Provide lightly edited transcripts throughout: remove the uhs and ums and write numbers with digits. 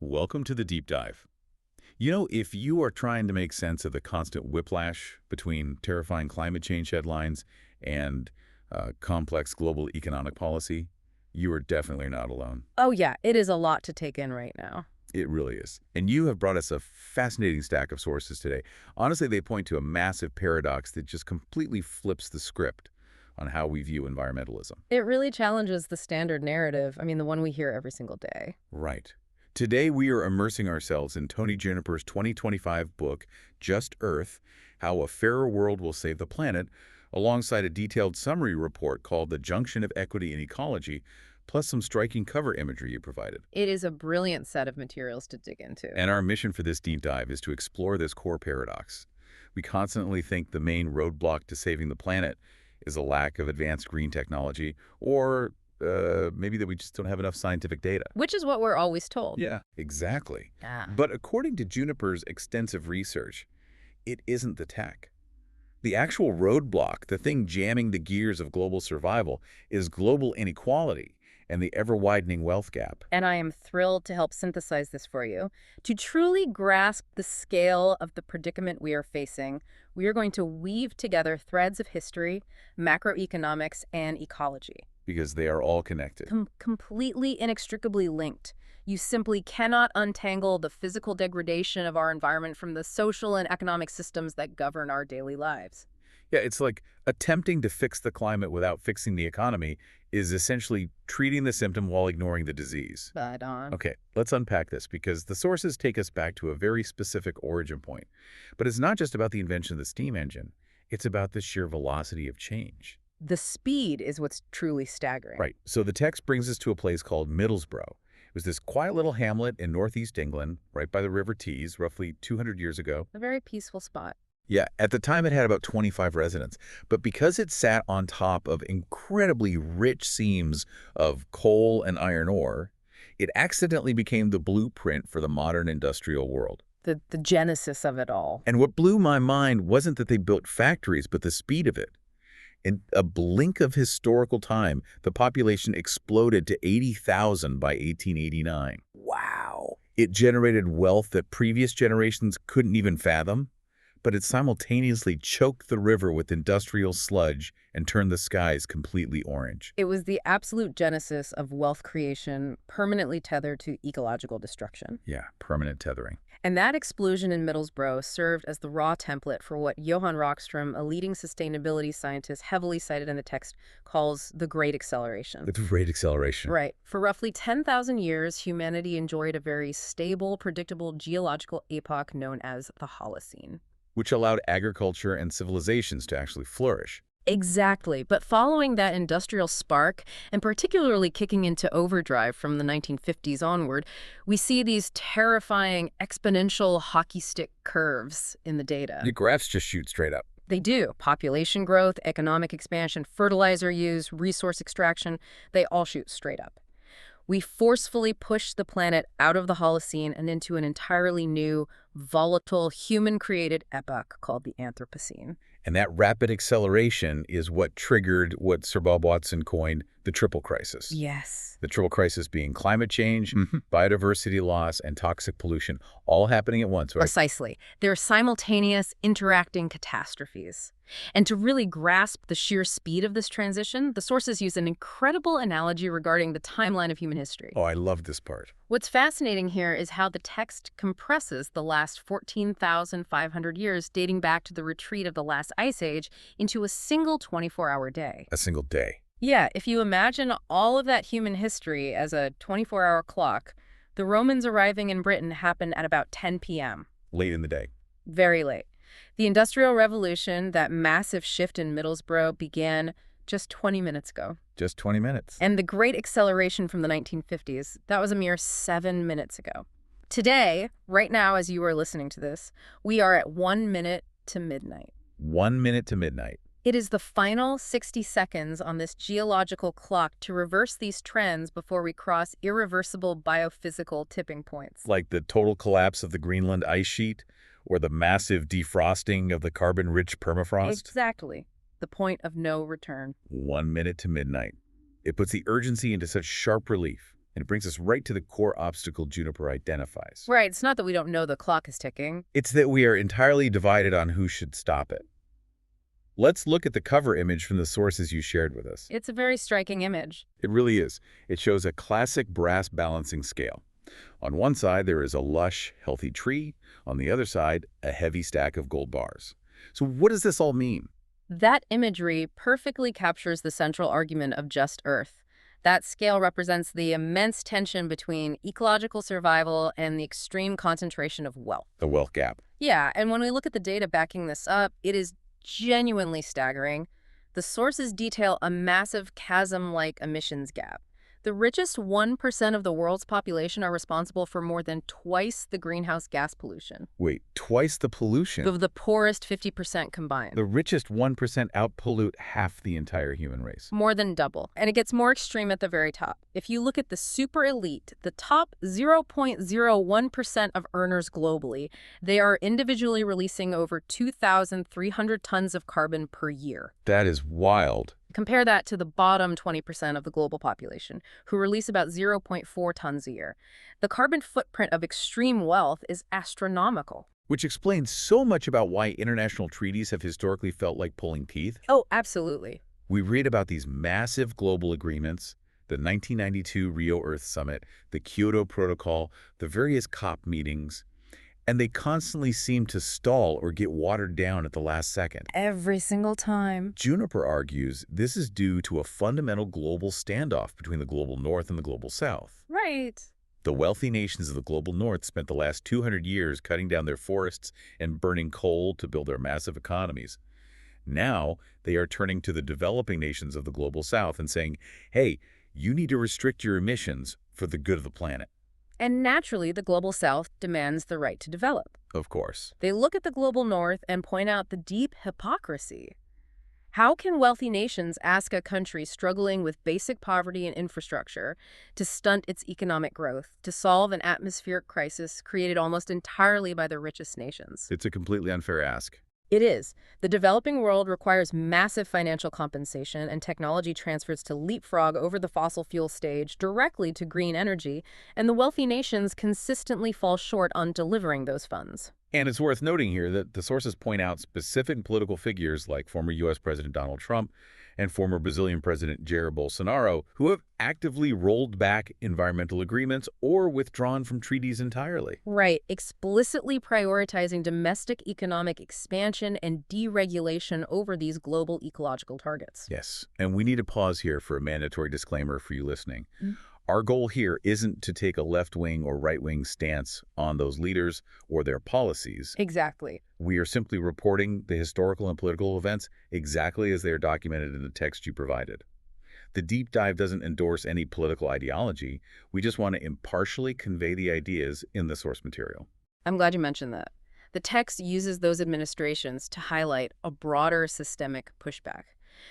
Welcome to the deep dive. You know, if you are trying to make sense of the constant whiplash between terrifying climate change headlines and complex global economic policy, you are definitely not alone. Oh yeah, it is a lot to take in right now. It really is. And you have brought us a fascinating stack of sources today. Honestly, they point to a massive paradox that just completely flips the script on how we view environmentalism. It really challenges the standard narrative, the one we hear every single day. Right. Today, we are immersing ourselves in Tony Juniper's 2025 book, Just Earth, How a Fairer World Will Save the Planet, alongside a detailed summary report called The Junction of Equity and Ecology, plus some striking cover imagery you provided. It is a brilliant set of materials to dig into. And our mission for this deep dive is to explore this core paradox. We constantly think the main roadblock to saving the planet is a lack of advanced green technology, or maybe that we just don't have enough scientific data. Which is what we're always told. Yeah, exactly. Yeah. But according to Juniper's extensive research, it isn't the tech. The actual roadblock, the thing jamming the gears of global survival, is global inequality and the ever-widening wealth gap. And I am thrilled to help synthesize this for you. To truly grasp the scale of the predicament we are facing, we are going to weave together threads of history, macroeconomics, and ecology. Because they are all connected. Completely inextricably linked. You simply cannot untangle the physical degradation of our environment from the social and economic systems that govern our daily lives. Yeah, it's like attempting to fix the climate without fixing the economy is essentially treating the symptom while ignoring the disease. But Okay, let's unpack this because the sources take us back to a very specific origin point. But it's not just about the invention of the steam engine. It's about the sheer velocity of change. the speed is what's truly staggering. Right. So the text brings us to a place called Middlesbrough. It was this quiet little hamlet in northeast England, right by the River Tees, roughly 200 years ago. A very peaceful spot. Yeah, at the time it had about 25 residents. But because it sat on top of incredibly rich seams of coal and iron ore, it accidentally became the blueprint for the modern industrial world. The genesis of it all. And what blew my mind wasn't that they built factories, but the speed of it. In a blink of historical time, the population exploded to 80,000 by 1889. Wow. It generated wealth that previous generations couldn't even fathom, but it simultaneously choked the river with industrial sludge and turned the skies completely orange. It was the absolute genesis of wealth creation, permanently tethered to ecological destruction. Yeah, permanent tethering. And that explosion in Middlesbrough served as the raw template for what Johan Rockström, a leading sustainability scientist heavily cited in the text, calls the Great Acceleration. The Great Acceleration. Right. For roughly 10,000 years, humanity enjoyed a very stable, predictable geological epoch known as the Holocene. Which allowed agriculture and civilizations to actually flourish. Exactly. But following that industrial spark, and particularly kicking into overdrive from the 1950s onward, we see these terrifying exponential hockey stick curves in the data. The graphs just shoot straight up. They do. Population growth, economic expansion, fertilizer use, resource extraction, they all shoot straight up. We forcefully push the planet out of the Holocene and into an entirely new, volatile, human-created epoch called the Anthropocene. And that rapid acceleration is what triggered what Sir Bob Watson coined the triple crisis. Yes. The triple crisis being climate change, biodiversity loss, and toxic pollution, all happening at once, right? Precisely. They're simultaneous, interacting catastrophes. And to really grasp the sheer speed of this transition, the sources use an incredible analogy regarding the timeline of human history. Oh, I love this part. What's fascinating here is how the text compresses the last 14,500 years dating back to the retreat of the last ice age into a single 24-hour day. A single day. Yeah, if you imagine all of that human history as a 24-hour clock, the Romans arriving in Britain happened at about 10 p.m. Late in the day. Very late. The Industrial Revolution, that massive shift in Middlesbrough, began just 20 minutes ago. Just 20 minutes. And the Great Acceleration from the 1950s, that was a mere 7 minutes ago. Today, right now as you are listening to this, we are at 1 minute to midnight. 1 minute to midnight. It is the final 60 seconds on this geological clock to reverse these trends before we cross irreversible biophysical tipping points. Like the total collapse of the Greenland ice sheet or the massive defrosting of the carbon-rich permafrost. Exactly. The point of no return. 1 minute to midnight. It puts the urgency into such sharp relief. And it brings us right to the core obstacle Juniper identifies. Right, it's not that we don't know the clock is ticking. It's that we are entirely divided on who should stop it. Let's look at the cover image from the sources you shared with us. It's a very striking image. It really is. It shows a classic brass balancing scale. On one side, there is a lush, healthy tree. On the other side, a heavy stack of gold bars. So what does this all mean? That imagery perfectly captures the central argument of Just Earth. That scale represents the immense tension between ecological survival and the extreme concentration of wealth. The wealth gap. Yeah, and when we look at the data backing this up, it is genuinely staggering. The sources detail a massive chasm-like emissions gap. The richest 1% of the world's population are responsible for more than twice the greenhouse gas pollution Wait, twice the pollution? of the poorest 50% combined. The richest 1% outpollute half the entire human race. More than double. And it gets more extreme at the very top. If you look at the super elite, the top 0.01% of earners globally, they are individually releasing over 2,300 tons of carbon per year. That is wild. Compare that to the bottom 20% of the global population, who release about 0.4 tons a year. The carbon footprint of extreme wealth is astronomical. Which explains so much about why international treaties have historically felt like pulling teeth. Oh, absolutely. We read about these massive global agreements, the 1992 Rio Earth Summit, the Kyoto Protocol, the various COP meetings, and they constantly seem to stall or get watered down at the last second. Every single time. Juniper argues this is due to a fundamental global standoff between the global north and the global south. Right. The wealthy nations of the global north spent the last 200 years cutting down their forests and burning coal to build their massive economies. Now, they are turning to the developing nations of the global south and saying, hey, you need to restrict your emissions for the good of the planet. And naturally, the global south demands the right to develop. Of course. They look at the global north and point out the deep hypocrisy. How can wealthy nations ask a country struggling with basic poverty and infrastructure to stunt its economic growth, to solve an atmospheric crisis created almost entirely by the richest nations? It's a completely unfair ask. It is. The developing world requires massive financial compensation and technology transfers to leapfrog over the fossil fuel stage directly to green energy, and the wealthy nations consistently fall short on delivering those funds. And it's worth noting here that the sources point out specific political figures like former U.S. President Donald Trump and former Brazilian President Jair Bolsonaro, who have actively rolled back environmental agreements or withdrawn from treaties entirely. Right, explicitly prioritizing domestic economic expansion and deregulation over these global ecological targets. Yes, and we need to pause here for a mandatory disclaimer for you listening. Our goal here isn't to take a left-wing or right-wing stance on those leaders or their policies. Exactly. We are simply reporting the historical and political events exactly as they are documented in the text you provided. The deep dive doesn't endorse any political ideology. We just want to impartially convey the ideas in the source material. I'm glad you mentioned that. The text uses those administrations to highlight a broader systemic pushback.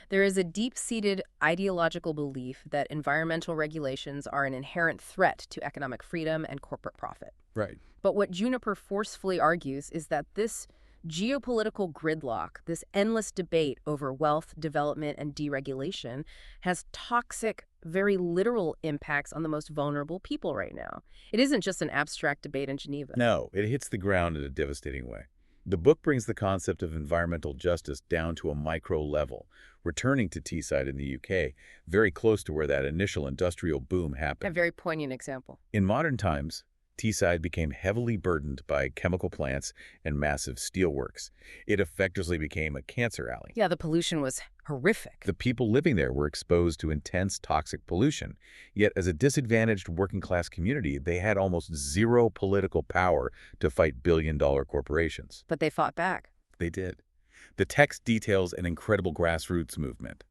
There is a deep-seated ideological belief that environmental regulations are an inherent threat to economic freedom and corporate profit. Right. But what Juniper forcefully argues is that this geopolitical gridlock, this endless debate over wealth, development, and deregulation, has toxic, very literal impacts on the most vulnerable people right now. It isn't just an abstract debate in Geneva. No, it hits the ground in a devastating way. The book brings the concept of environmental justice down to a micro level, returning to Teesside in the UK, very close to where that initial industrial boom happened. A very poignant example. In modern times, Teesside became heavily burdened by chemical plants and massive steelworks. It effectively became a cancer alley. Yeah, the pollution was horrific. The people living there were exposed to intense toxic pollution. Yet as a disadvantaged working-class community, they had almost zero political power to fight billion-dollar corporations. But they fought back. They did. The text details an incredible grassroots movement.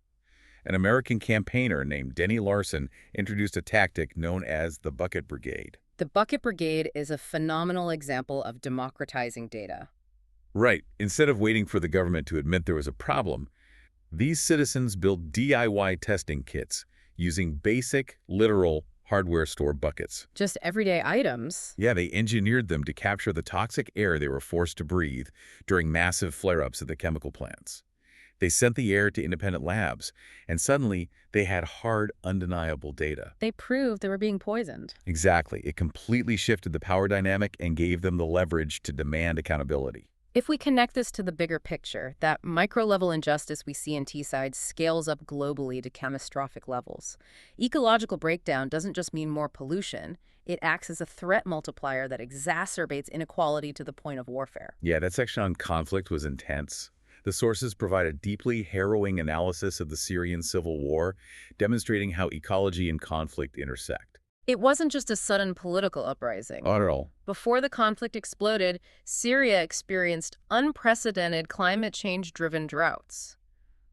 An American campaigner named Denny Larson introduced a tactic known as the Bucket Brigade. The Bucket Brigade is a phenomenal example of democratizing data. Right. Instead of waiting for the government to admit there was a problem, these citizens built DIY testing kits using basic, literal hardware store buckets. Just everyday items. Yeah, they engineered them to capture the toxic air they were forced to breathe during massive flare-ups at the chemical plants. They sent the air to independent labs, and suddenly they had hard, undeniable data. They proved they were being poisoned. Exactly. It completely shifted the power dynamic and gave them the leverage to demand accountability. If we connect this to the bigger picture, that micro-level injustice we see in Teesside scales up globally to catastrophic levels. Ecological breakdown doesn't just mean more pollution. It acts as a threat multiplier that exacerbates inequality to the point of warfare. Yeah, that section on conflict was intense. The sources provide a deeply harrowing analysis of the Syrian civil war, demonstrating how ecology and conflict intersect. It wasn't just a sudden political uprising. Not at all. Before the conflict exploded, Syria experienced unprecedented climate change-driven droughts.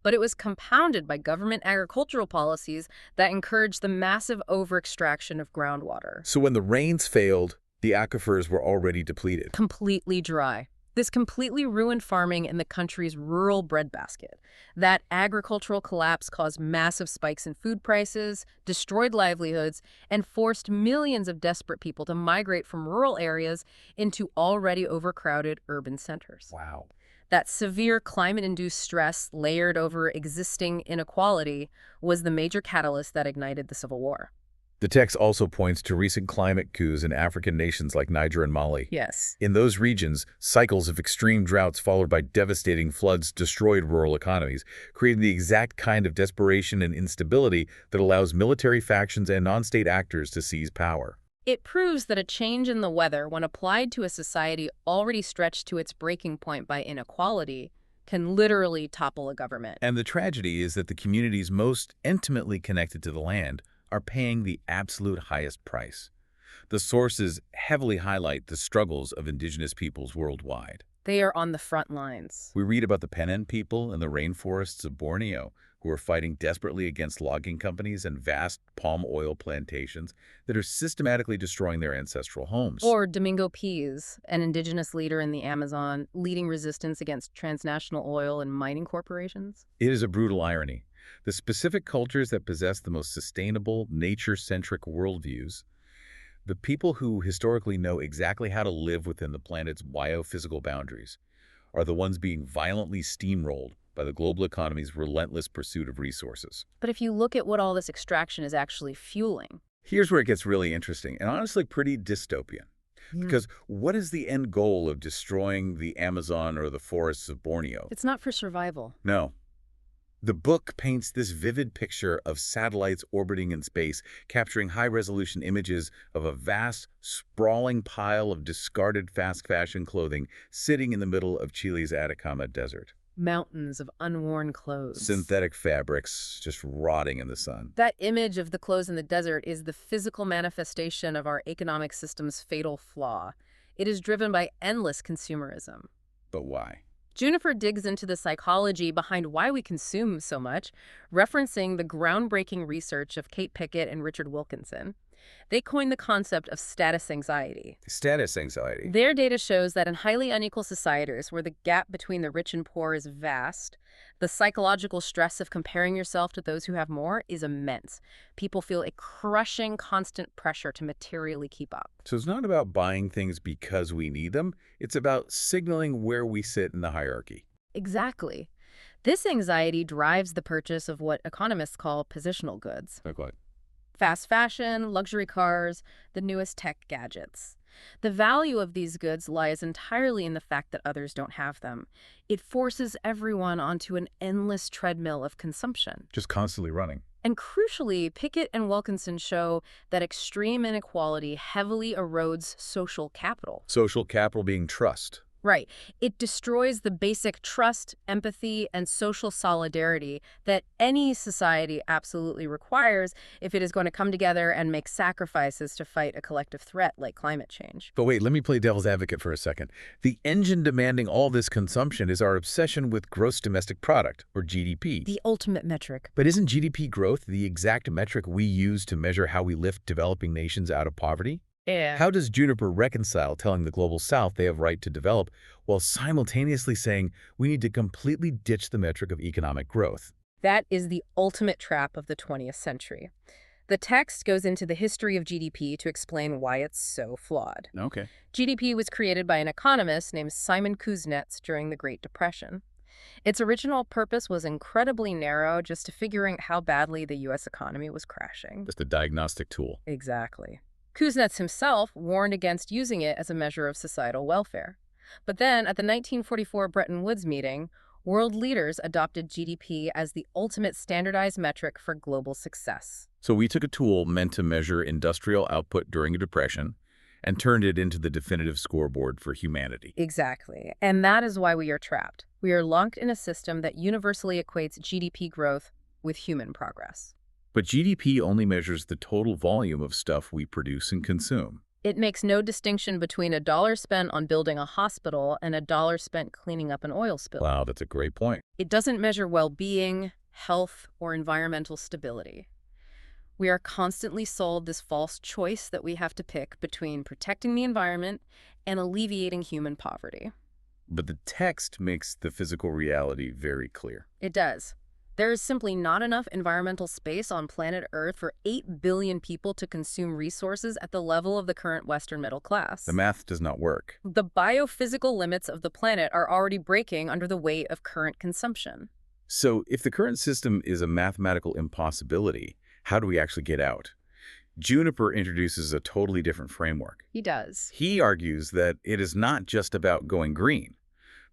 But it was compounded by government agricultural policies that encouraged the massive overextraction of groundwater. So when the rains failed, the aquifers were already depleted. Completely dry. This completely ruined farming in the country's rural breadbasket. That agricultural collapse caused massive spikes in food prices, destroyed livelihoods, and forced millions of desperate people to migrate from rural areas into already overcrowded urban centers. Wow. That severe climate-induced stress layered over existing inequality was the major catalyst that ignited the Civil War. The text also points to recent climate coups in African nations like Niger and Mali. Yes. In those regions, cycles of extreme droughts followed by devastating floods destroyed rural economies, creating the exact kind of desperation and instability that allows military factions and non-state actors to seize power. It proves that a change in the weather, when applied to a society already stretched to its breaking point by inequality, can literally topple a government. And the tragedy is that the communities most intimately connected to the land are paying the absolute highest price. The sources heavily highlight the struggles of indigenous peoples worldwide. They are on the front lines. We read about the Penan people in the rainforests of Borneo, who are fighting desperately against logging companies and vast palm oil plantations that are systematically destroying their ancestral homes. Or Domingo Pease, an indigenous leader in the Amazon, leading resistance against transnational oil and mining corporations. It is a brutal irony. The specific cultures that possess the most sustainable, nature-centric worldviews, the people who historically know exactly how to live within the planet's biophysical boundaries, are the ones being violently steamrolled by the global economy's relentless pursuit of resources. But if you look at what all this extraction is actually fueling. Here's where it gets really interesting, and honestly pretty dystopian. Because what is the end goal of destroying the Amazon or the forests of Borneo? It's not for survival. No. The book paints this vivid picture of satellites orbiting in space, capturing high-resolution images of a vast, sprawling pile of discarded fast-fashion clothing sitting in the middle of Chile's Atacama Desert. Mountains of unworn clothes. Synthetic fabrics just rotting in the sun. That image of the clothes in the desert is the physical manifestation of our economic system's fatal flaw. It is driven by endless consumerism. But why? Juniper digs into the psychology behind why we consume so much, referencing the groundbreaking research of Kate Pickett and Richard Wilkinson. They coined the concept of status anxiety. Status anxiety. Their data shows that in highly unequal societies where the gap between the rich and poor is vast, the psychological stress of comparing yourself to those who have more is immense. People feel a crushing constant pressure to materially keep up. So it's not about buying things because we need them. It's about signaling where we sit in the hierarchy. Exactly. This anxiety drives the purchase of what economists call positional goods. Like what? Fast fashion, luxury cars, the newest tech gadgets. The value of these goods lies entirely in the fact that others don't have them. It forces everyone onto an endless treadmill of consumption. Just constantly running. And crucially, Pickett and Wilkinson show that extreme inequality heavily erodes social capital. Social capital being trust. Right. It destroys the basic trust, empathy, and social solidarity that any society absolutely requires if it is going to come together and make sacrifices to fight a collective threat like climate change. But wait, let me play devil's advocate for a second. The engine demanding all this consumption is our obsession with gross domestic product, or GDP. The ultimate metric. But isn't GDP growth the exact metric we use to measure how we lift developing nations out of poverty? Yeah. How does Juniper reconcile telling the Global South they have right to develop while simultaneously saying we need to completely ditch the metric of economic growth? That is the ultimate trap of the 20th century. The text goes into the history of GDP to explain why it's so flawed. Okay. GDP was created by an economist named Simon Kuznets during the Great Depression. Its original purpose was incredibly narrow, just to figuring how badly the U.S. economy was crashing. Just a diagnostic tool. Exactly. Kuznets himself warned against using it as a measure of societal welfare. But then, at the 1944 Bretton Woods meeting, world leaders adopted GDP as the ultimate standardized metric for global success. So we took a tool meant to measure industrial output during a depression and turned it into the definitive scoreboard for humanity. Exactly. And that is why we are trapped. We are locked in a system that universally equates GDP growth with human progress. But GDP only measures the total volume of stuff we produce and consume. It makes no distinction between a dollar spent on building a hospital and a dollar spent cleaning up an oil spill. Wow, that's a great point. It doesn't measure well-being, health, or environmental stability. We are constantly sold this false choice that we have to pick between protecting the environment and alleviating human poverty. But the text makes the physical reality very clear. It does. There is simply not enough environmental space on planet Earth for 8 billion people to consume resources at the level of the current Western middle class. The math does not work. The biophysical limits of the planet are already breaking under the weight of current consumption. So if the current system is a mathematical impossibility, how do we actually get out? Juniper introduces a totally different framework. He does. He argues that it is not just about going green,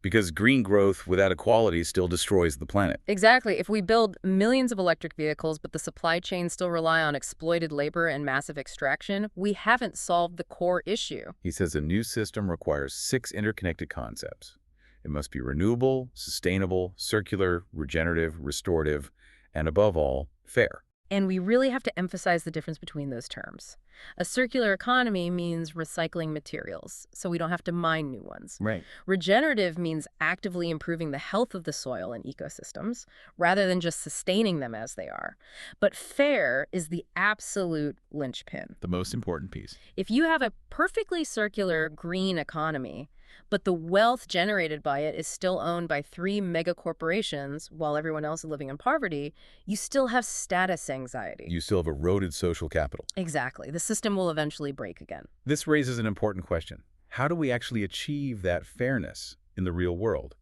because green growth without equality still destroys the planet. Exactly. If we build millions of electric vehicles, but the supply chains still rely on exploited labor and massive extraction, we haven't solved the core issue. He says a new system requires 6 interconnected concepts. It must be renewable, sustainable, circular, regenerative, restorative, and above all, fair. And we really have to emphasize the difference between those terms. A circular economy means recycling materials, so we don't have to mine new ones. Right. Regenerative means actively improving the health of the soil and ecosystems, rather than just sustaining them as they are. But fair is the absolute linchpin. The most important piece. If you have a perfectly circular green economy, but the wealth generated by it is still owned by 3 mega corporations while everyone else is living in poverty, you still have status anxiety. You still have eroded social capital. Exactly. The system will eventually break again. This raises an important question. How do we actually achieve that fairness in the real world?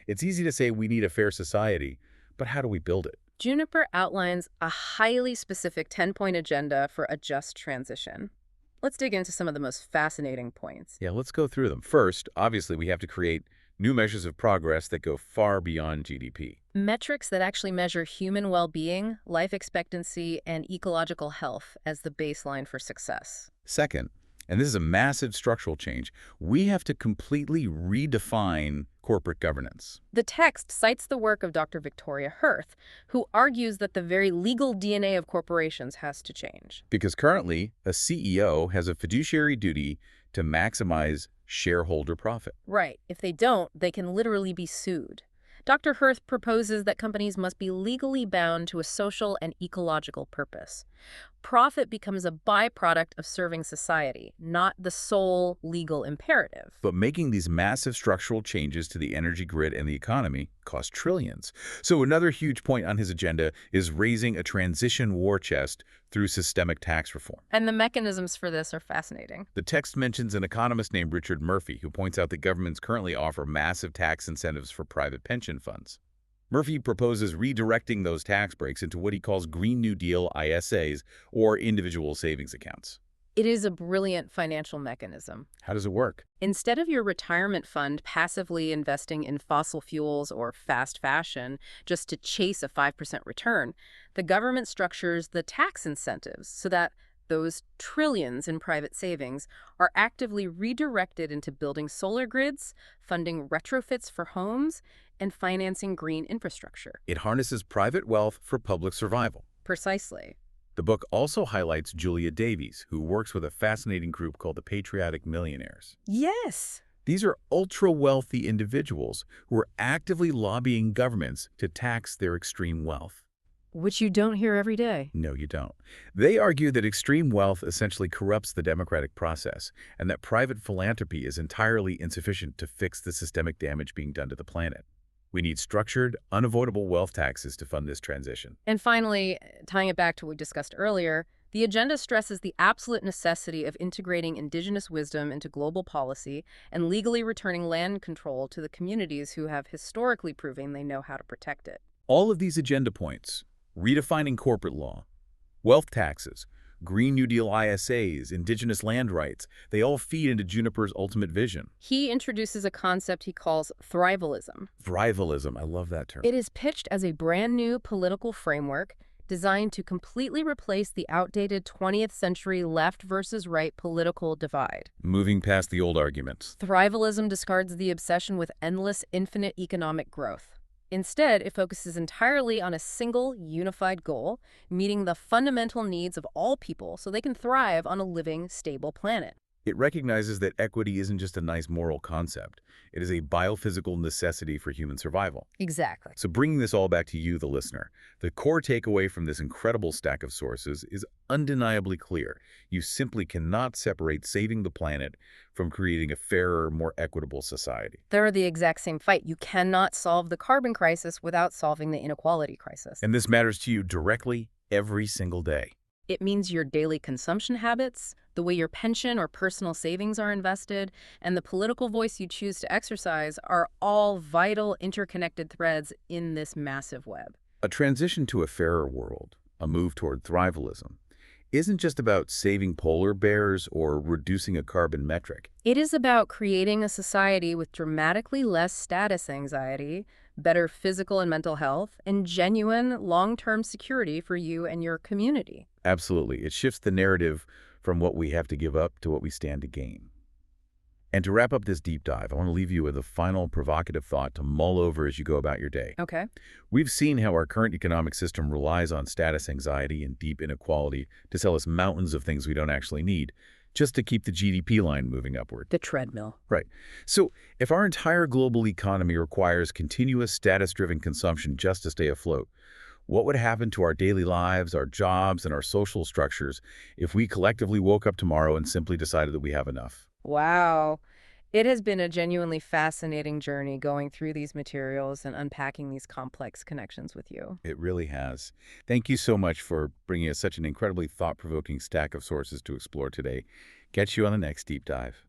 It's easy to say we need a fair society, but how do we build it? Juniper outlines a highly specific 10-point agenda for a just transition. Let's dig into some of the most fascinating points. Yeah, let's go through them. First, obviously, we have to create new measures of progress that go far beyond GDP. Metrics that actually measure human well-being, life expectancy, and ecological health as the baseline for success. Second, and this is a massive structural change, we have to completely redefine corporate governance. The text cites the work of Dr. Victoria Hirth, who argues that the very legal DNA of corporations has to change. Because currently, a CEO has a fiduciary duty to maximize shareholder profit. Right. If they don't, they can literally be sued. Dr. Hirth proposes that companies must be legally bound to a social and ecological purpose. Profit becomes a byproduct of serving society, not the sole legal imperative. But making these massive structural changes to the energy grid and the economy cost trillions. So another huge point on his agenda is raising a transition war chest through systemic tax reform. And the mechanisms for this are fascinating. The text mentions an economist named Richard Murphy, who points out that governments currently offer massive tax incentives for private pension funds. Murphy proposes redirecting those tax breaks into what he calls Green New Deal ISAs, or individual savings accounts. It is a brilliant financial mechanism. How does it work? Instead of your retirement fund passively investing in fossil fuels or fast fashion just to chase a 5% return, the government structures the tax incentives so that those trillions in private savings are actively redirected into building solar grids, funding retrofits for homes, and financing green infrastructure. It harnesses private wealth for public survival. Precisely. The book also highlights Julia Davies, who works with a fascinating group called the Patriotic Millionaires. Yes. These are ultra-wealthy individuals who are actively lobbying governments to tax their extreme wealth. Which you don't hear every day. No, you don't. They argue that extreme wealth essentially corrupts the democratic process and that private philanthropy is entirely insufficient to fix the systemic damage being done to the planet. We need structured, unavoidable wealth taxes to fund this transition. And finally, tying it back to what we discussed earlier, The agenda stresses the absolute necessity of integrating indigenous wisdom into global policy and legally returning land control to the communities who have historically proven they know how to protect it. All of these agenda points, redefining corporate law, wealth taxes, Green New Deal ISAs, indigenous land rights, they all feed into Juniper's ultimate vision. He introduces a concept he calls thrivalism. Thrivalism, I love that term. It is pitched as a brand new political framework designed to completely replace the outdated 20th century left versus right political divide. Moving past the old arguments. Thrivalism discards the obsession with endless, infinite economic growth. Instead, it focuses entirely on a single, unified goal, meeting the fundamental needs of all people so they can thrive on a living, stable planet. It recognizes that equity isn't just a nice moral concept. It is a biophysical necessity for human survival. Exactly. So bringing this all back to you, the listener, the core takeaway from this incredible stack of sources is undeniably clear. You simply cannot separate saving the planet from creating a fairer, more equitable society. They're the exact same fight. You cannot solve the carbon crisis without solving the inequality crisis. And this matters to you directly every single day. It means your daily consumption habits, the way your pension or personal savings are invested, and the political voice you choose to exercise are all vital, interconnected threads in this massive web. A transition to a fairer world, a move toward thrivalism, isn't just about saving polar bears or reducing a carbon metric. It is about creating a society with dramatically less status anxiety, better physical and mental health, and genuine long-term security for you and your community. Absolutely. It shifts the narrative from what we have to give up to what we stand to gain. And to wrap up this deep dive, I want to leave you with a final provocative thought to mull over as you go about your day. Okay. We've seen how our current economic system relies on status anxiety and deep inequality to sell us mountains of things we don't actually need, just to keep the GDP line moving upward. The treadmill. Right. So if our entire global economy requires continuous status-driven consumption just to stay afloat, what would happen to our daily lives, our jobs, and our social structures if we collectively woke up tomorrow and simply decided that we have enough? Wow. It has been a genuinely fascinating journey going through these materials and unpacking these complex connections with you. It really has. Thank you so much for bringing us such an incredibly thought-provoking stack of sources to explore today. Catch you on the next deep dive.